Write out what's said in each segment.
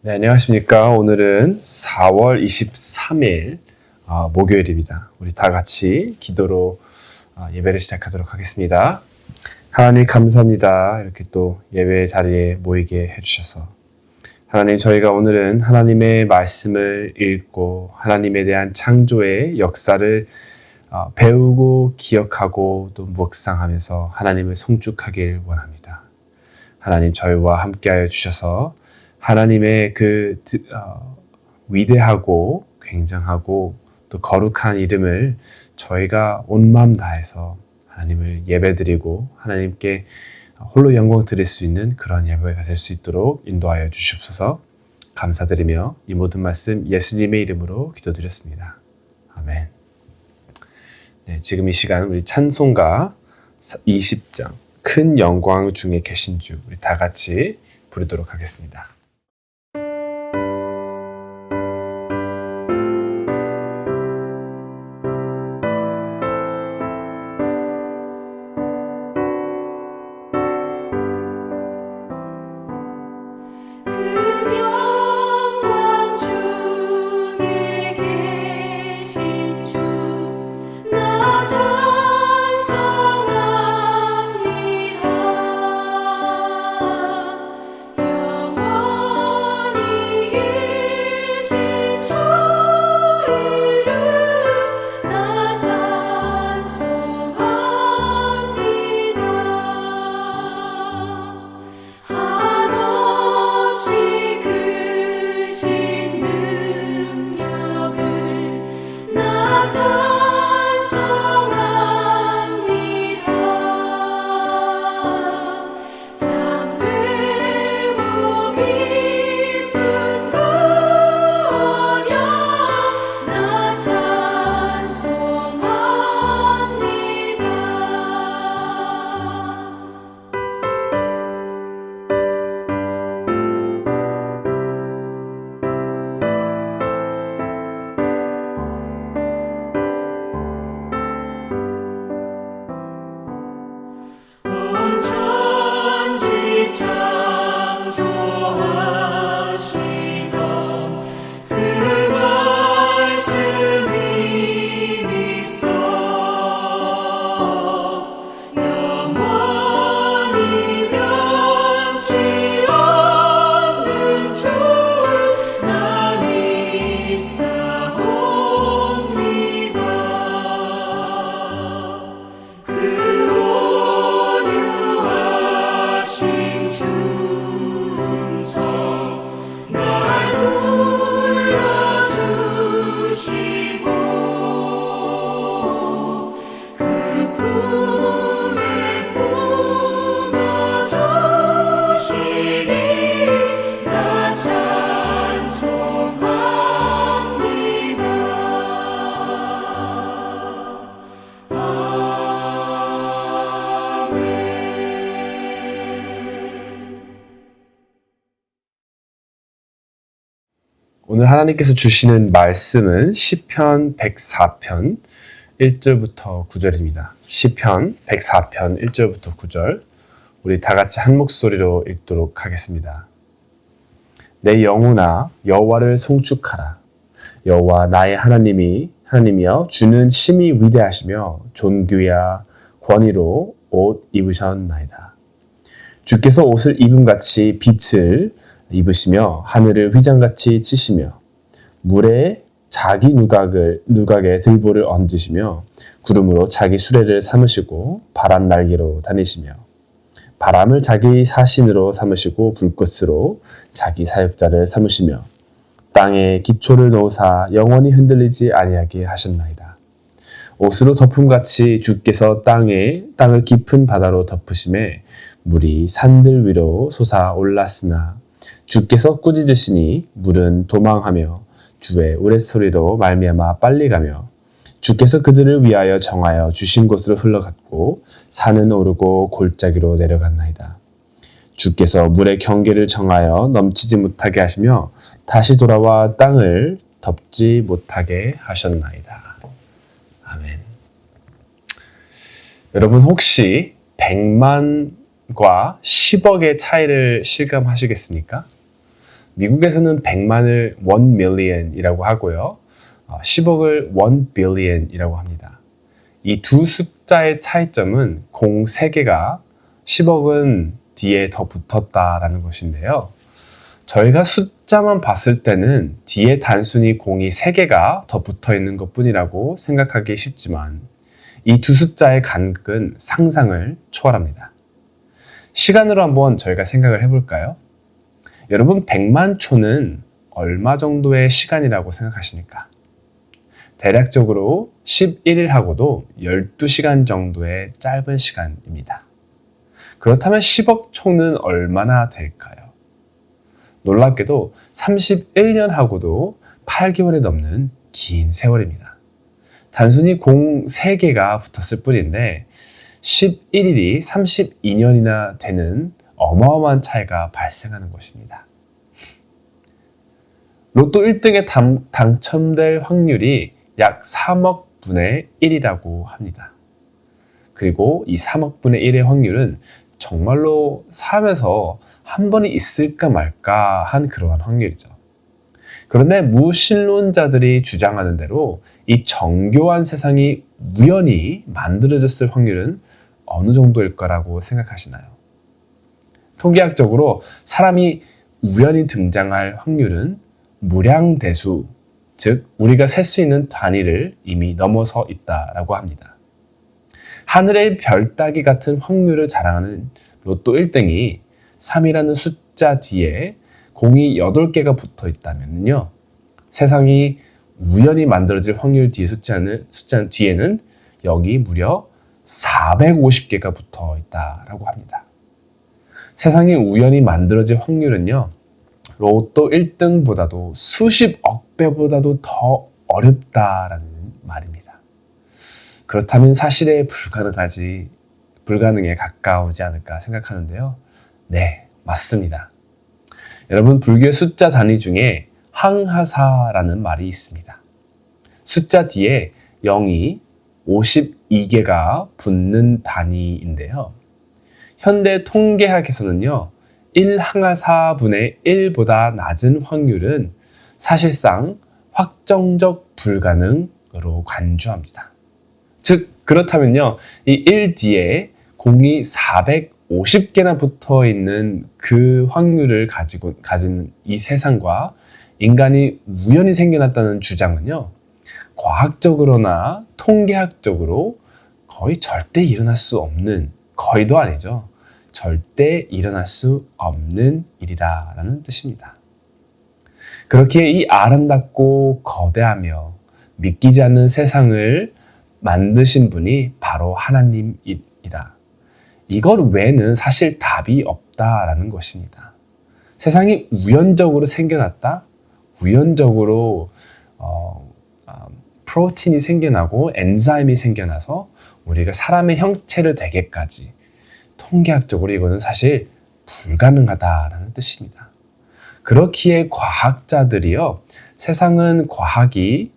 네, 안녕하십니까. 오늘은 4월 23일 목요일입니다. 우리 다 같이 기도로 예배를 시작하도록 하겠습니다. 하나님 감사합니다. 이렇게 또 예배 자리에 모이게 해주셔서. 하나님, 저희가 오늘은 하나님의 말씀을 읽고 하나님에 대한 창조의 역사를 배우고 기억하고 또 묵상하면서 하나님을 송축하길 원합니다. 하나님, 저희와 함께하여 주셔서 하나님의 위대하고 굉장하고 또 거룩한 이름을 저희가 온 마음 다해서 하나님을 예배드리고 하나님께 홀로 영광 드릴 수 있는 그런 예배가 될 수 있도록 인도하여 주시옵소서. 감사드리며 이 모든 말씀 예수님의 이름으로 기도드렸습니다. 아멘. 네, 지금 이 시간 우리 찬송가 20장 큰 영광 중에 계신 주 우리 다 같이 부르도록 하겠습니다. 오늘 하나님께서 주시는 말씀은 시편 104편 1절부터 9절입니다. 시편 104편 1절부터 9절 우리 다 같이 한 목소리로 읽도록 하겠습니다. 내 영혼아 여호와를 송축하라. 여호와 나의 하나님이여 주는 심히 위대하시며 존귀와 권위로 옷 입으셨나이다. 주께서 옷을 입음같이 빛을 입으시며 하늘을 휘장같이 치시며 물에 자기 누각에 들보를 얹으시며 구름으로 자기 수레를 삼으시고 바람 날개로 다니시며 바람을 자기 사신으로 삼으시고 불꽃으로 자기 사역자를 삼으시며 땅에 기초를 놓으사 영원히 흔들리지 아니하게 하셨나이다. 옷으로 덮음같이 주께서 땅을 깊은 바다로 덮으심에 물이 산들 위로 솟아 올랐으나 주께서 꾸짖으시니 물은 도망하며 주의 우레소리로 말미암아 빨리 가며 주께서 그들을 위하여 정하여 주신 곳으로 흘러갔고 산은 오르고 골짜기로 내려갔나이다. 주께서 물의 경계를 정하여 넘치지 못하게 하시며 다시 돌아와 땅을 덮지 못하게 하셨나이다. 아멘. 여러분 혹시 100만과 10억의 차이를 실감하시겠습니까? 미국에서는 100만을 1 million이라고 하고요. 10억을 1 billion이라고 합니다. 이 두 숫자의 차이점은 공 3개가 10억은 뒤에 더 붙었다라는 것인데요. 저희가 숫자만 봤을 때는 뒤에 단순히 공이 3개가 더 붙어 있는 것 뿐이라고 생각하기 쉽지만 이 두 숫자의 간극은 상상을 초월합니다. 시간으로 한번 저희가 생각을 해볼까요? 여러분 100만 초는 얼마 정도의 시간이라고 생각하십니까? 대략적으로 11일하고도 12시간 정도의 짧은 시간입니다. 그렇다면 10억 초는 얼마나 될까요? 놀랍게도 31년하고도 8개월이 넘는 긴 세월입니다. 단순히 공 3개가 붙었을 뿐인데 11일이 32년이나 되는 어마어마한 차이가 발생하는 것입니다. 로또 1등에 당첨될 확률이 약 3억 분의 1이라고 합니다. 그리고 이 3억 분의 1의 확률은 정말로 삶에서 한 번이 있을까 말까 한 그러한 확률이죠. 그런데 무신론자들이 주장하는 대로 이 정교한 세상이 우연히 만들어졌을 확률은 어느 정도일 거라고 생각하시나요? 통계학적으로 사람이 우연히 등장할 확률은 무량대수, 즉 우리가 셀 수 있는 단위를 이미 넘어서 있다라고 합니다. 하늘의 별 따기 같은 확률을 자랑하는 로또 1등이 3이라는 숫자 뒤에 공이 8개가 붙어 있다면요. 세상이 우연히 만들어질 확률 뒤에 숫자 뒤에는 여기 무려 450개가 붙어 있다라고 합니다. 세상이 우연히 만들어질 확률은요. 로또 1등보다도 수십억 배보다도 더 어렵다라는 말입니다. 그렇다면 사실에 불가능에 가까우지 않을까 생각하는데요. 네, 맞습니다. 여러분, 불교의 숫자 단위 중에 항하사라는 말이 있습니다. 숫자 뒤에 0이 52개가 붙는 단위인데요. 현대 통계학에서는요, 1항하사분의 1보다 낮은 확률은 사실상 확정적 불가능으로 간주합니다. 즉, 그렇다면요, 이 1 뒤에 공이 450개나 붙어 있는 그 확률을 가진 이 세상과 인간이 우연히 생겨났다는 주장은요, 과학적으로나 통계학적으로 거의 절대 일어날 수 없는, 거의도 아니죠. 절대 일어날 수 없는 일이라는 뜻입니다. 그렇게 이 아름답고 거대하며 믿기지 않는 세상을 만드신 분이 바로 하나님이다. 이것 외에는 사실 답이 없다라는 것입니다. 세상이 우연적으로 생겨났다? 우연적으로 프로틴이 생겨나고 엔자임이 생겨나서 우리가 사람의 형체를 되게까지 통계학적으로 이거는 사실 불가능하다라는 뜻입니다. 그렇기에 과학자들이요, 세상은 과학이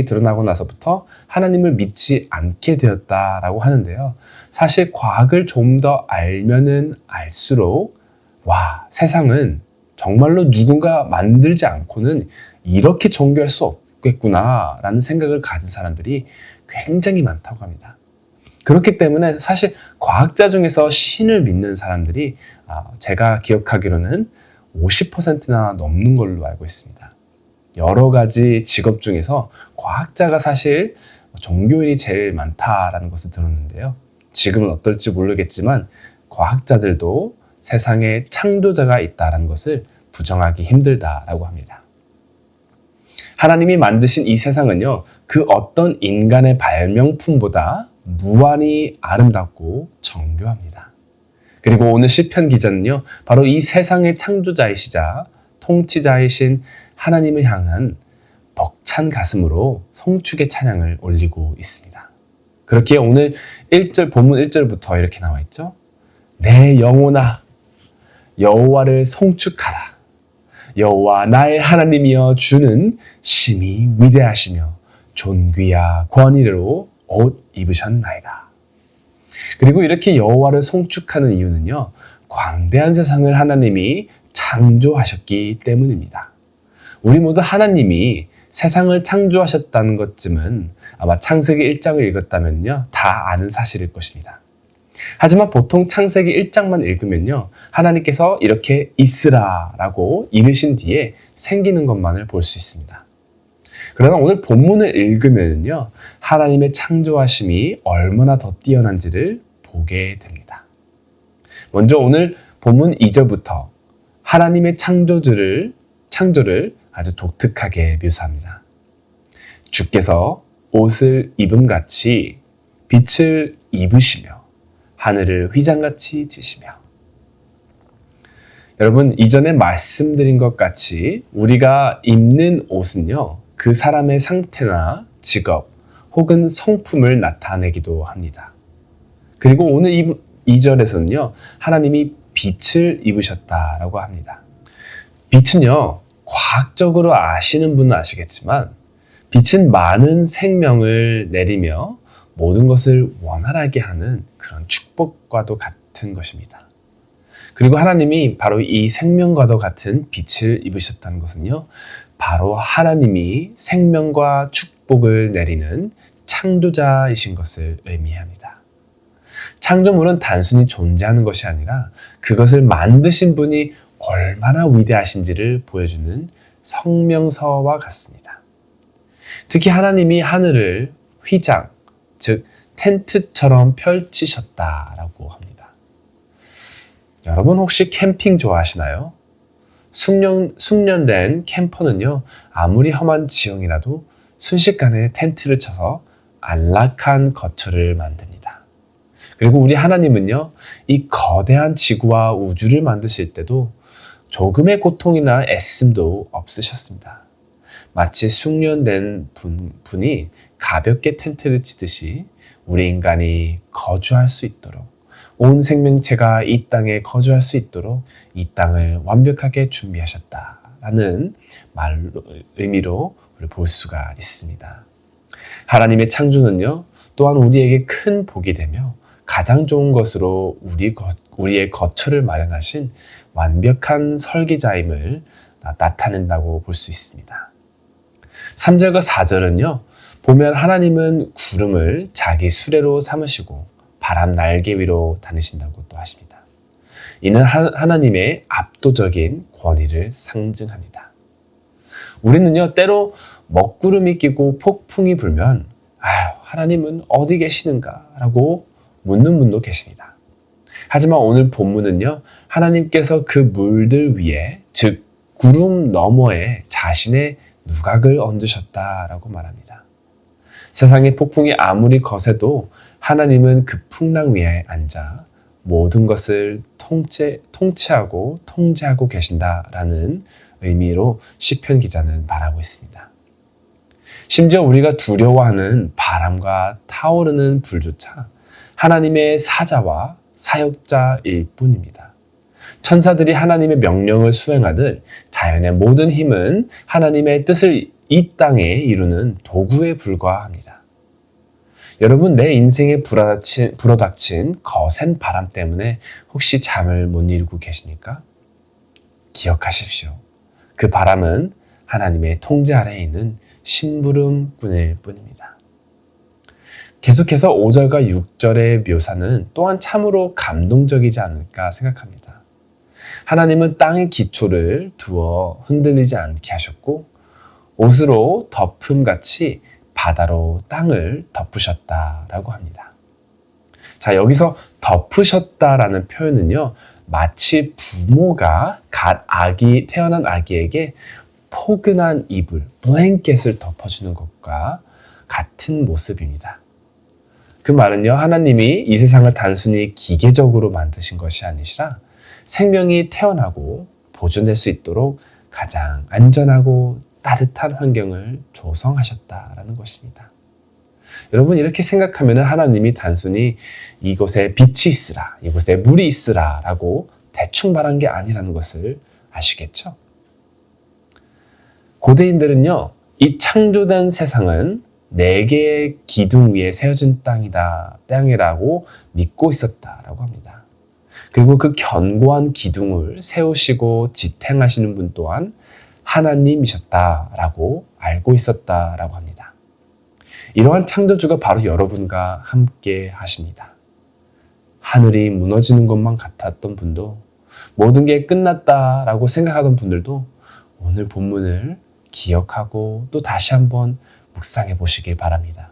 드러나고 나서부터 하나님을 믿지 않게 되었다라고 하는데요. 사실 과학을 좀 더 알면은 알수록 세상은 정말로 누군가 만들지 않고는 이렇게 존귀할 수 없겠구나라는 생각을 가진 사람들이 굉장히 많다고 합니다. 그렇기 때문에 사실 과학자 중에서 신을 믿는 사람들이 제가 기억하기로는 50%나 넘는 걸로 알고 있습니다. 여러 가지 직업 중에서 과학자가 사실 종교인이 제일 많다라는 것을 들었는데요. 지금은 어떨지 모르겠지만 과학자들도 세상에 창조자가 있다는 것을 부정하기 힘들다라고 합니다. 하나님이 만드신 이 세상은요, 그 어떤 인간의 발명품보다 무한히 아름답고 정교합니다. 그리고 오늘 시편 기자는요, 바로 이 세상의 창조자이시자 통치자이신 하나님을 향한 벅찬 가슴으로 송축의 찬양을 올리고 있습니다. 그렇기에 오늘 본문 1절부터 이렇게 나와 있죠. 내 영혼아 여호와를 송축하라. 여호와 나의 하나님이여 주는 심히 위대하시며 존귀와 권위로 옷 입으셨나이다. 그리고 이렇게 여호와를 송축하는 이유는요, 광대한 세상을 하나님이 창조하셨기 때문입니다. 우리 모두 하나님이 세상을 창조하셨다는 것쯤은 아마 창세기 1장을 읽었다면요, 다 아는 사실일 것입니다. 하지만 보통 창세기 1장만 읽으면요, 하나님께서 이렇게 있으라 라고 이르신 뒤에 생기는 것만을 볼 수 있습니다. 그러나 오늘 본문을 읽으면요, 하나님의 창조하심이 얼마나 더 뛰어난지를 보게 됩니다. 먼저 오늘 본문 2절부터 하나님의 창조를 아주 독특하게 묘사합니다. 주께서 옷을 입음같이 빛을 입으시며 하늘을 휘장같이 지시며. 여러분, 이전에 말씀드린 것 같이 우리가 입는 옷은요, 그 사람의 상태나 직업 혹은 성품을 나타내기도 합니다. 그리고 오늘 2절에서는요, 하나님이 빛을 입으셨다라고 합니다. 빛은요, 과학적으로 아시는 분은 아시겠지만 빛은 많은 생명을 내리며 모든 것을 원활하게 하는 그런 축복과도 같은 것입니다. 그리고 하나님이 바로 이 생명과도 같은 빛을 입으셨다는 것은요, 바로 하나님이 생명과 축복을 내리는 창조자이신 것을 의미합니다. 창조물은 단순히 존재하는 것이 아니라 그것을 만드신 분이 얼마나 위대하신지를 보여주는 성명서와 같습니다. 특히 하나님이 하늘을 휘장, 즉 텐트처럼 펼치셨다라고 합니다. 여러분 혹시 캠핑 좋아하시나요? 숙련된 캠퍼는요, 아무리 험한 지형이라도 순식간에 텐트를 쳐서 안락한 거처를 만듭니다. 그리고 우리 하나님은요, 이 거대한 지구와 우주를 만드실 때도 조금의 고통이나 애씀도 없으셨습니다. 마치 숙련된 분이 가볍게 텐트를 치듯이 우리 인간이 거주할 수 있도록, 온 생명체가 이 땅에 거주할 수 있도록 이 땅을 완벽하게 준비하셨다라는 의미로 우리 볼 수가 있습니다. 하나님의 창조는요, 또한 우리에게 큰 복이 되며 가장 좋은 것으로 우리의 거처를 마련하신 완벽한 설계자임을 나타낸다고 볼 수 있습니다. 3절과 4절은요, 보면 하나님은 구름을 자기 수레로 삼으시고 바람 날개 위로 다니신다고 또 하십니다. 이는 하나님의 압도적인 권위를 상징합니다. 우리는요, 때로 먹구름이 끼고 폭풍이 불면 하나님은 어디 계시는가? 라고 묻는 분도 계십니다. 하지만 오늘 본문은요, 하나님께서 그 물들 위에, 즉 구름 너머에 자신의 누각을 얹으셨다라고 말합니다. 세상의 폭풍이 아무리 거세도 하나님은 그 풍랑 위에 앉아 모든 것을 통치하고 통제하고 계신다라는 의미로 시편 기자는 말하고 있습니다. 심지어 우리가 두려워하는 바람과 타오르는 불조차 하나님의 사자와 사역자일 뿐입니다. 천사들이 하나님의 명령을 수행하듯 자연의 모든 힘은 하나님의 뜻을 이 땅에 이루는 도구에 불과합니다. 여러분, 내 인생에 불어닥친 거센 바람 때문에 혹시 잠을 못 이루고 계십니까? 기억하십시오. 그 바람은 하나님의 통제 아래에 있는 심부름꾼일 뿐입니다. 계속해서 5절과 6절의 묘사는 또한 참으로 감동적이지 않을까 생각합니다. 하나님은 땅의 기초를 두어 흔들리지 않게 하셨고 옷으로 덮음같이 바다로 땅을 덮으셨다라고 합니다. 자, 여기서 덮으셨다라는 표현은요, 마치 부모가 태어난 아기에게 포근한 이불, 블랭켓을 덮어주는 것과 같은 모습입니다. 그 말은요, 하나님이 이 세상을 단순히 기계적으로 만드신 것이 아니라 생명이 태어나고 보존될 수 있도록 가장 안전하고 따뜻한 환경을 조성하셨다라는 것입니다. 여러분, 이렇게 생각하면 하나님이 단순히 이곳에 빛이 있으라, 이곳에 물이 있으라 라고 대충 말한 게 아니라는 것을 아시겠죠? 고대인들은요, 이 창조된 세상은 4개의 기둥 위에 세워진 땅이라고 믿고 있었다라고 합니다. 그리고 그 견고한 기둥을 세우시고 지탱하시는 분 또한 하나님이셨다라고 알고 있었다라고 합니다. 이러한 창조주가 바로 여러분과 함께 하십니다. 하늘이 무너지는 것만 같았던 분도, 모든 게 끝났다라고 생각하던 분들도 오늘 본문을 기억하고 또 다시 한번 묵상해 보시길 바랍니다.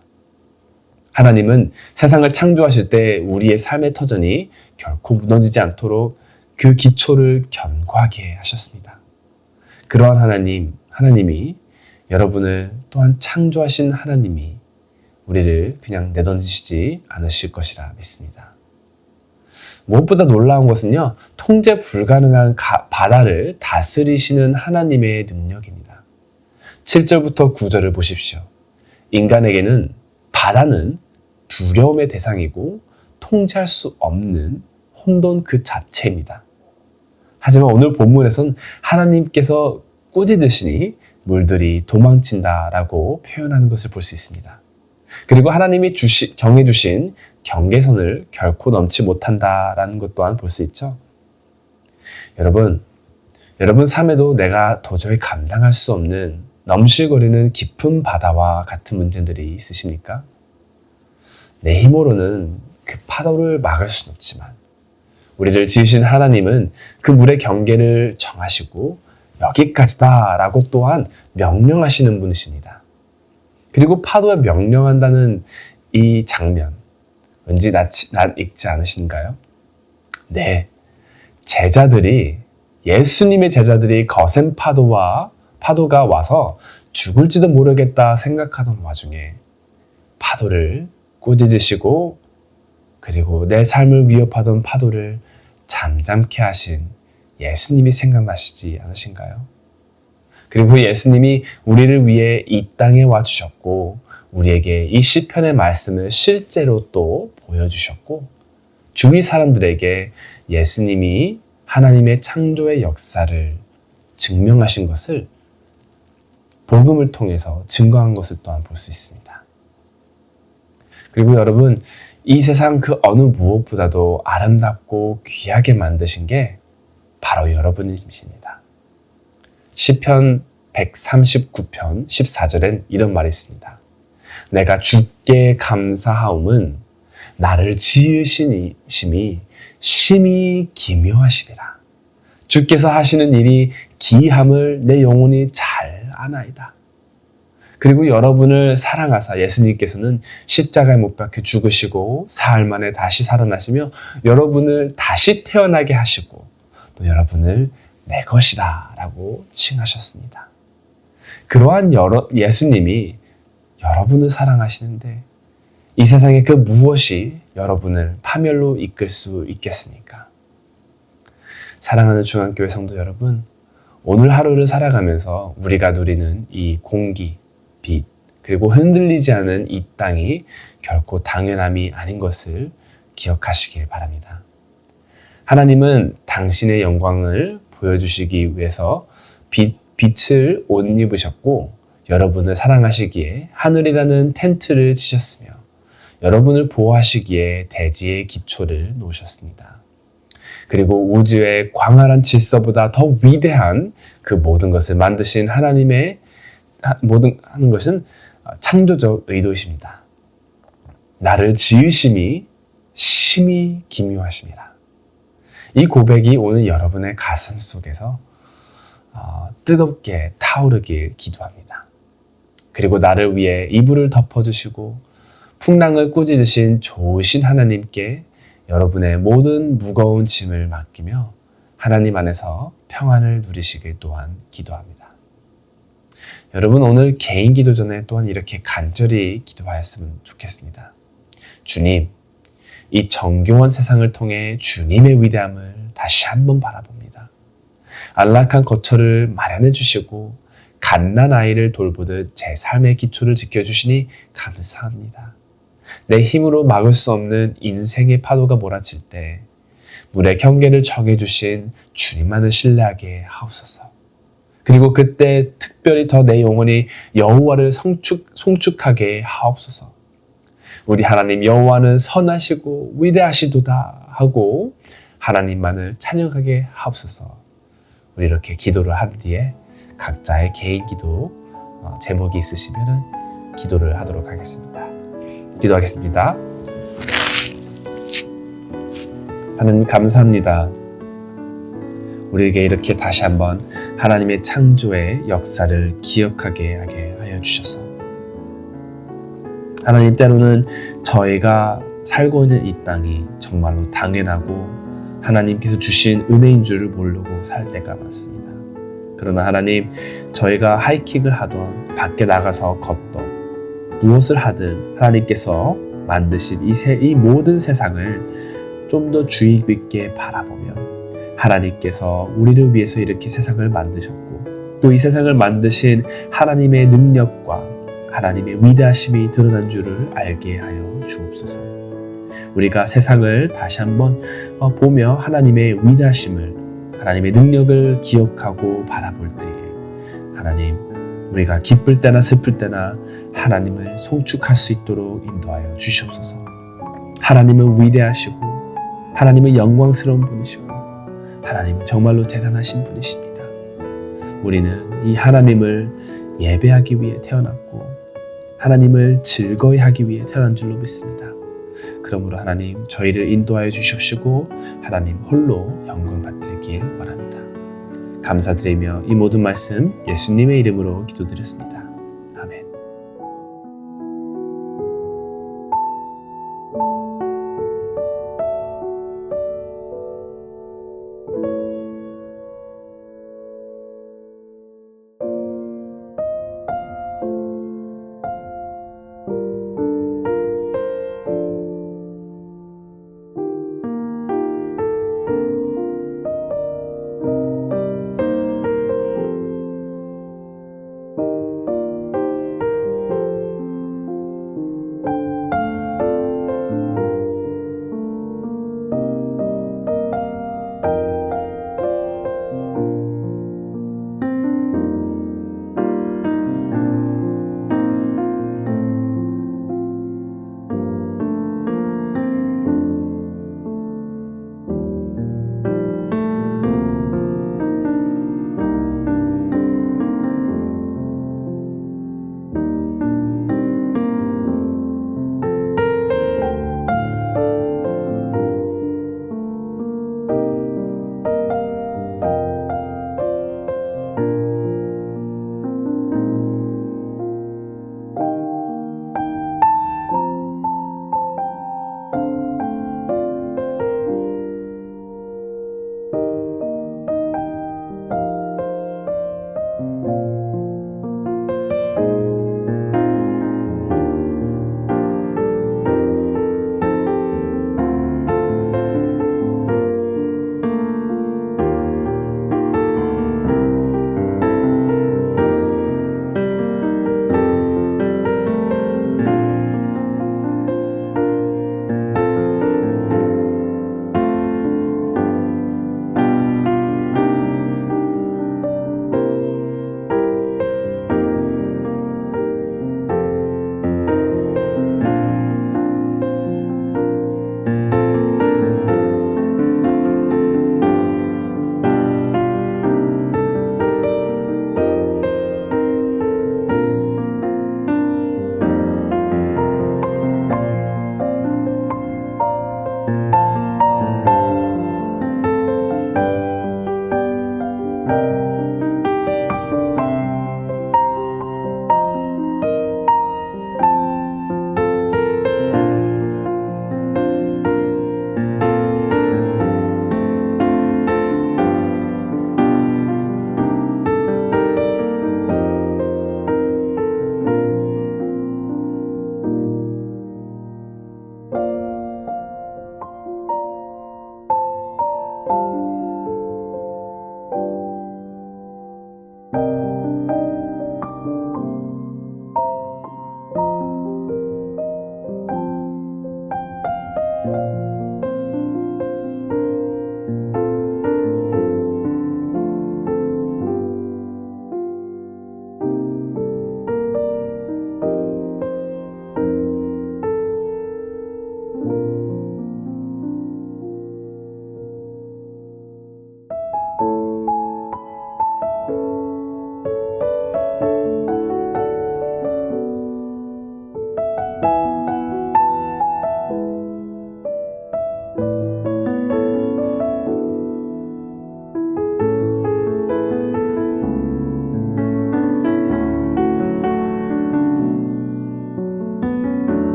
하나님은 세상을 창조하실 때 우리의 삶의 터전이 결코 무너지지 않도록 그 기초를 견고하게 하셨습니다. 그러한 하나님이 여러분을 또한 창조하신 하나님이 우리를 그냥 내던지시지 않으실 것이라 믿습니다. 무엇보다 놀라운 것은요, 통제 불가능한 바다를 다스리시는 하나님의 능력입니다. 7절부터 9절을 보십시오. 인간에게는 바다는 두려움의 대상이고 통제할 수 없는 혼돈 그 자체입니다. 하지만 오늘 본문에선 하나님께서 꾸짖으시니 물들이 도망친다라고 표현하는 것을 볼 수 있습니다. 그리고 하나님이 정해주신 경계선을 결코 넘지 못한다라는 것 또한 볼 수 있죠. 여러분 삶에도 내가 도저히 감당할 수 없는 넘실거리는 깊은 바다와 같은 문제들이 있으십니까? 내 힘으로는 그 파도를 막을 수는 없지만 우리를 지으신 하나님은 그 물의 경계를 정하시고 여기까지다라고 또한 명령하시는 분이십니다. 그리고 파도에 명령한다는 이 장면, 왠지 낯 익지 않으신가요? 네, 예수님의 제자들이 거센 파도가 와서 죽을지도 모르겠다 생각하던 와중에 파도를 꾸짖으시고 그리고 내 삶을 위협하던 파도를 잠잠케 하신 예수님이 생각나시지 않으신가요? 그리고 예수님이 우리를 위해 이 땅에 와주셨고 우리에게 이 시편의 말씀을 실제로 또 보여주셨고 주위 사람들에게 예수님이 하나님의 창조의 역사를 증명하신 것을 복음을 통해서 증거한 것을 또한 볼 수 있습니다. 그리고 여러분, 이 세상 그 어느 무엇보다도 아름답고 귀하게 만드신 게 바로 여러분이십니다. 시편 139편 14절엔 이런 말이 있습니다. 내가 주께 감사하옴은 나를 지으신 이심이 심히 기묘하심이라. 주께서 하시는 일이 기이함을 내 영혼이 잘 아나이다. 그리고 여러분을 사랑하사 예수님께서는 십자가에 못 박혀 죽으시고 사흘 만에 다시 살아나시며 여러분을 다시 태어나게 하시고 또 여러분을 내 것이다 라고 칭하셨습니다. 그러한 예수님이 여러분을 사랑하시는데 이 세상의 그 무엇이 여러분을 파멸로 이끌 수 있겠습니까? 사랑하는 중앙교회 성도 여러분, 오늘 하루를 살아가면서 우리가 누리는 이 공기, 빛, 그리고 흔들리지 않은 이 땅이 결코 당연함이 아닌 것을 기억하시길 바랍니다. 하나님은 당신의 영광을 보여주시기 위해서 빛을 옷 입으셨고 여러분을 사랑하시기에 하늘이라는 텐트를 치셨으며 여러분을 보호하시기에 대지의 기초를 놓으셨습니다. 그리고 우주의 광활한 질서보다 더 위대한 그 모든 것을 만드신 하나님의 하는 것은 창조적 의도이십니다. 나를 지으심이 심히 기묘하심이라. 이 고백이 오늘 여러분의 가슴 속에서 뜨겁게 타오르길 기도합니다. 그리고 나를 위해 이불을 덮어주시고 풍랑을 꾸짖으신 좋으신 하나님께 여러분의 모든 무거운 짐을 맡기며 하나님 안에서 평안을 누리시길 또한 기도합니다. 여러분, 오늘 개인 기도 전에 또한 이렇게 간절히 기도하였으면 좋겠습니다. 주님, 이 정교한 세상을 통해 주님의 위대함을 다시 한번 바라봅니다. 안락한 거처를 마련해 주시고 갓난 아이를 돌보듯 제 삶의 기초를 지켜주시니 감사합니다. 내 힘으로 막을 수 없는 인생의 파도가 몰아칠 때 물의 경계를 정해주신 주님만을 신뢰하게 하옵소서. 그리고 그때 특별히 더 내 영혼이 여호와를 송축하게 하옵소서. 우리 하나님 여호와는 선하시고 위대하시도다 하고 하나님만을 찬양하게 하옵소서. 우리 이렇게 기도를 한 뒤에 각자의 개인 기도 제목이 있으시면 기도를 하도록 하겠습니다. 기도하겠습니다. 하나님 감사합니다. 우리에게 이렇게 다시 한번 하나님의 창조의 역사를 기억하게 하게 하여 주셔서 하나님, 때로는 저희가 살고 있는 이 땅이 정말로 당연하고 하나님께서 주신 은혜인 줄을 모르고 살 때가 많습니다. 그러나 하나님, 저희가 하이킥을 하던 밖에 나가서 걷던 무엇을 하든 하나님께서 만드신 이 모든 세상을 좀 더 주의 깊게 바라보며 하나님께서 우리를 위해서 이렇게 세상을 만드셨고 또 이 세상을 만드신 하나님의 능력과 하나님의 위대하심이 드러난 줄을 알게 하여 주옵소서. 우리가 세상을 다시 한번 보며 하나님의 위대하심을, 하나님의 능력을 기억하고 바라볼 때에 하나님, 우리가 기쁠 때나 슬플 때나 하나님을 송축할 수 있도록 인도하여 주시옵소서. 하나님은 위대하시고 하나님은 영광스러운 분이시고 하나님은 정말로 대단하신 분이십니다. 우리는 이 하나님을 예배하기 위해 태어났고 하나님을 즐거이 하기 위해 태어난 줄로 믿습니다. 그러므로 하나님, 저희를 인도하여 주십시고 하나님 홀로 영광 받으길 원합니다. 감사드리며 이 모든 말씀 예수님의 이름으로 기도드렸습니다. 아멘.